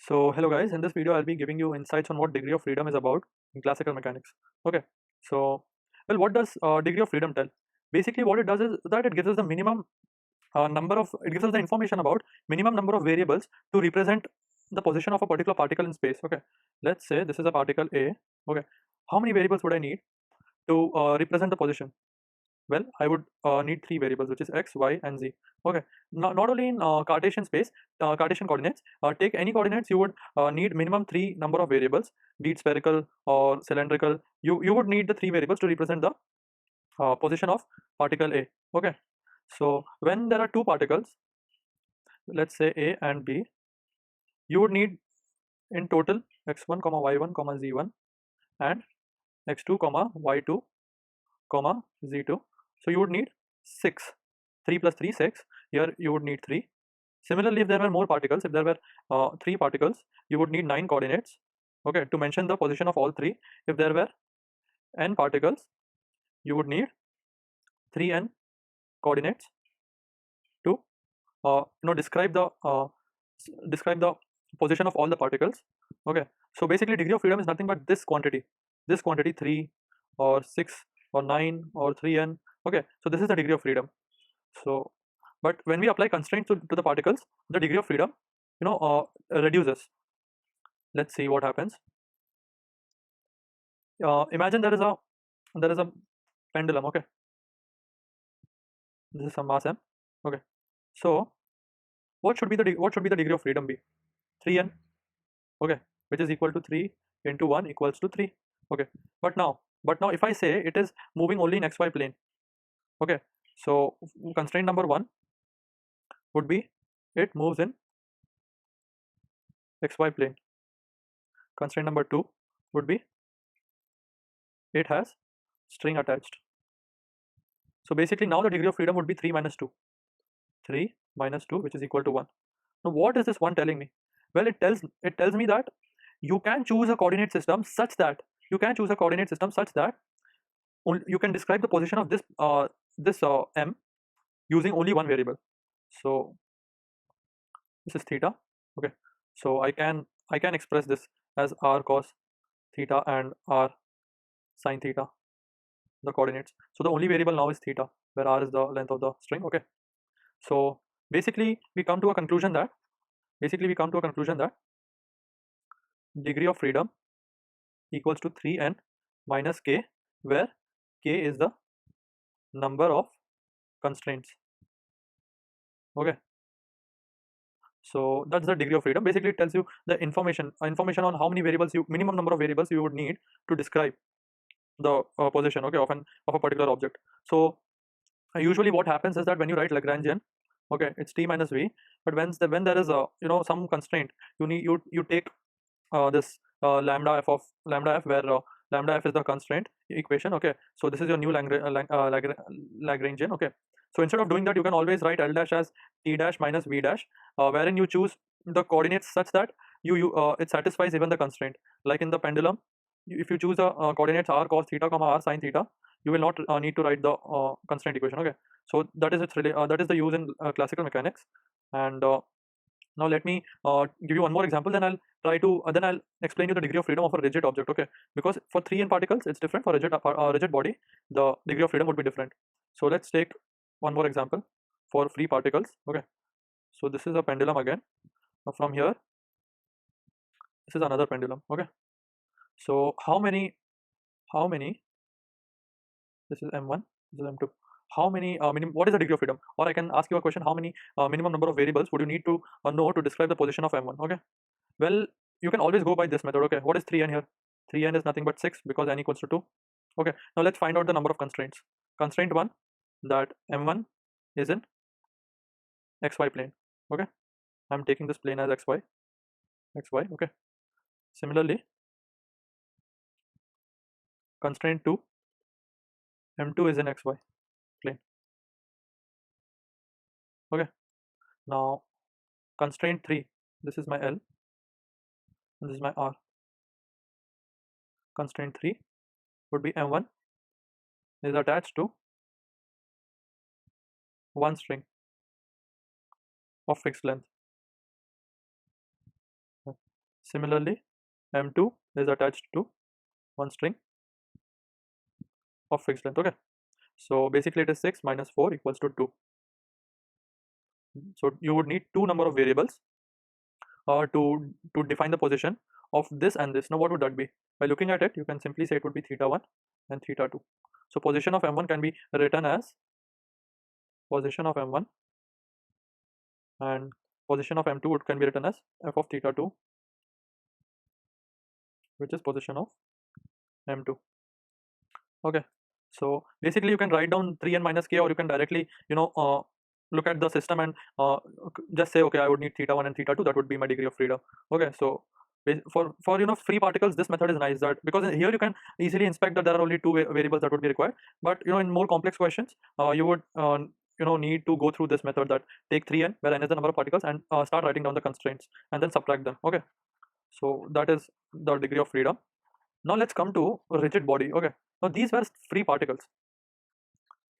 So hello guys, in this video I'll be giving you insights on what degree of freedom is about in classical mechanics. Okay, so what does degree of freedom tell? Basically what it does is that it gives us the minimum it gives us the information about minimum number of variables to represent the position of a particular particle in space. Okay, let's say this is a particle A. Okay, how many variables would I need to represent the position? Well, I would need three variables, which is x, y, and z. Okay. Not only in Cartesian space, Cartesian coordinates. Take any coordinates, you would need minimum three number of variables, be it spherical or cylindrical. You would need the three variables to represent the position of particle A. Okay. So when there are two particles, let's say A and B, you would need in total x1, y1, z1, and x2, y2, z2. So you would need 6. 3 plus 3, 6. Here you would need 3. Similarly, if there were more particles, if there were 3 particles, you would need 9 coordinates. Okay, to mention the position of all 3. If there were n particles, you would need 3n coordinates to describe the position of all the particles. Okay, so basically degree of freedom is nothing but this quantity 3 or 6 or 9 or 3n. Okay, so this is the degree of freedom. So but when we apply constraints to the particles, the degree of freedom reduces. Let's see what happens. Imagine there is a pendulum. Okay, this is some mass m. Okay, so what should be the degree of freedom be? 3n. Okay, which is equal to 3 into 1 equals to 3. Okay, but now if I say it is moving only in xy plane. Okay, so constraint number 1 would be it moves in xy plane. Constraint number 2 would be it has string attached. So basically now the degree of freedom would be 3 minus 2. 3 minus 2, which is equal to 1. Now what is this 1 telling me? Well, it tells me that you can choose a coordinate system such that you can describe the position of this m using only one variable. So this is theta. Okay, so I can express this as r cos theta and r sin theta, the coordinates. So the only variable now is theta, where r is the length of the string. Okay, so basically we come to a conclusion that degree of freedom equals to 3n minus k, where k is the number of constraints. Okay, so that's the degree of freedom. Basically it tells you the information on how many variables minimum number of variables you would need to describe the position, okay, of a particular object. So usually what happens is that when you write Lagrangian, okay, it's t minus v, but when there is a some constraint, you take this lambda f, where lambda f is the constraint equation. Okay, so this is your new Lagrangian. Okay, so instead of doing that, you can always write L dash as t dash minus v dash, wherein you choose the coordinates such that it satisfies even the constraint. Like in the pendulum, if you choose the coordinates r cos theta comma r sin theta, you will not need to write the constraint equation. Okay, so that is the use in classical mechanics. And now let me give you one more example. Then I'll explain you the degree of freedom of a rigid object. Okay, because for 3n particles it's different. For rigid body, the degree of freedom would be different. So let's take one more example for free particles. Okay, so this is a pendulum again. Now from here, this is another pendulum. Okay, so how many this is m1, this is m2. How many what is the degree of freedom? Or I can ask you a question: how many minimum number of variables would you need to know to describe the position of m1? Okay, well, you can always go by this method. Okay, what is 3n here? 3n is nothing but 6, because n equals to 2. Okay, now let's find out the number of constraints. Constraint 1, that m1 is in xy plane. Okay, I'm taking this plane as xy. Okay, similarly, constraint 2, m2 is in xy plane. Okay, now constraint 3, this is my L and this is my R. Constraint 3 would be m1 is attached to one string of fixed length. Similarly, m2 is attached to one string of fixed length. Okay, so basically it is 6 minus 4 equals to 2. So you would need two number of variables to define the position of this and this. Now what would that be? By looking at it, you can simply say it would be theta 1 and theta 2. So position of m1 can be written as position of m1, and position of m2 can be written as f of theta 2, which is position of m2. Okay, so basically you can write down 3n minus k, or you can directly look at the system and just say, okay, I would need theta 1 and theta 2. That would be my degree of freedom. Okay, so for free particles, this method is nice, that because here you can easily inspect that there are only two variables that would be required. But in more complex questions, you would need to go through this method, that take 3n, where n is the number of particles, and start writing down the constraints and then subtract them. Okay, so that is the degree of freedom. Now let's come to a rigid body. Okay, now these were free particles.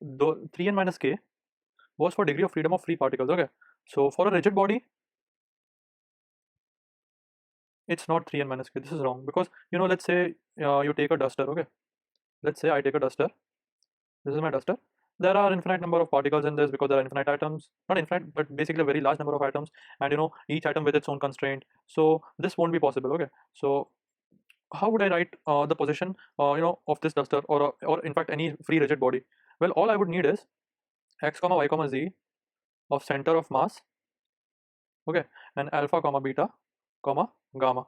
The 3n minus k was for degree of freedom of free particles. Okay, so for a rigid body, it's not 3n minus k. This is wrong, because let's say you take a duster. Okay, let's say I take a duster. This is my duster. There are infinite number of particles in this, because there are infinite atoms, not infinite, but basically a very large number of atoms, and each atom with its own constraint. So this won't be possible. Okay, so how would I write the position of this duster, or in fact any free rigid body? Well, all I would need is x comma y comma z of center of mass, okay, and alpha comma beta comma gamma.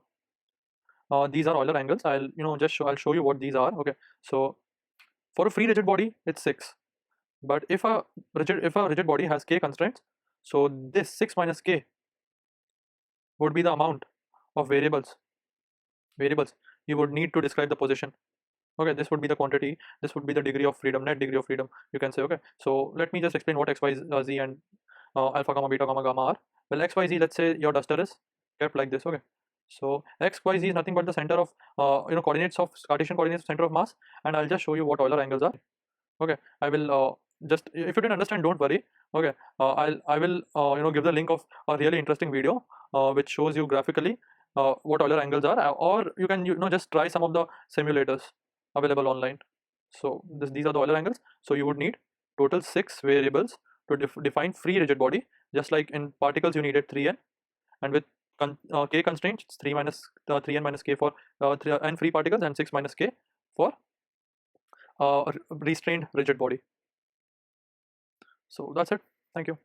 These are Euler angles. I'll show you what these are. Okay, so for a free rigid body it's 6, but if a rigid body has k constraints, so this 6 minus k would be the amount of variables you would need to describe the position. Okay, this would be the quantity, this would be the degree of freedom, net degree of freedom, you can say. Okay, so let me just explain what x, y, z and alpha comma beta comma gamma are. Well, x, y, z, let's say your duster is kept like this. Okay, so x, y, z is nothing but the center of coordinates of Cartesian coordinates of center of mass, and I'll just show you what Euler angles are. Okay, I will just, if you didn't understand, don't worry. Okay, I will give the link of a really interesting video which shows you graphically what Euler angles are, or you can just try some of the simulators available online. So these are the Euler angles. So you would need total 6 variables to define free rigid body. Just like in particles you needed 3n, and with k constraints it's 3n minus k for n free particles, and 6 minus k for restrained rigid body. So that's it. Thank you.